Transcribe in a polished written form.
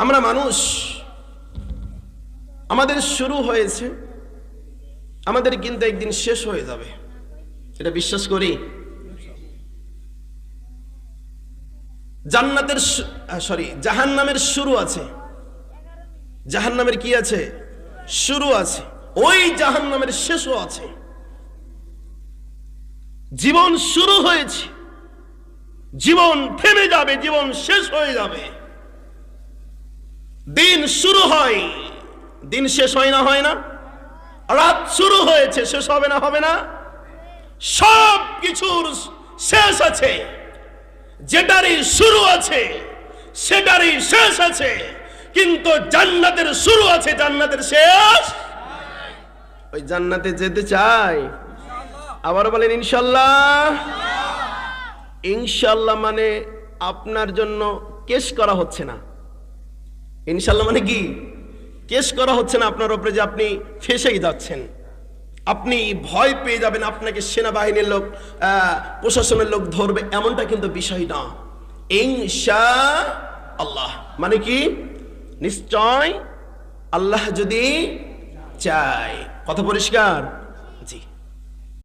আমরা মানুষ, আমাদের শুরু হয়েছে, আমাদের কিন্তু একদিন শেষ হয়ে যাবে, এটা বিশ্বাস করি। জাহান্নামের শুরু আছে, জাহান্নামের কি আছে? শুরু আছে। ওই জাহান্নামের শেষও আছে। জীবন শুরু হয়েছে, জীবন থেমে যাবে, জীবন শেষ হয়ে যাবে। দিন শুরু হয়, দিন শেষ হয় না? হয় না? রাত শুরু হয়েছে, শেষ হবে না? হবে না? সব কিছুর শেষ আছে। যেটারই শুরু আছে সেটারই শেষ আছে, কিন্তু জান্নাতের শুরু আছে, জান্নাতের শেষ। ওই জান্নাতে যেতে চাই। আবার বলেন ইনশাল্লাহ। ইনশাল্লাহ মানে আপনার জন্য কেস করা হচ্ছে না। ইনশাল্লাহ মানে কি? কেস করা হচ্ছে না আপনার উপরে যে আপনি ফেঁসেই যাচ্ছেন, আপনি ভয় পেয়ে যাবেন, আপনাকে সেনাবাহিনীর লোক, প্রশাসনের লোক ধরবে, এমনটা কিন্তু বিষয় না। ইনশাআল্লাহ মানে কি? নিশ্চয় আল্লাহ যদি চায়। কথা পরিষ্কার?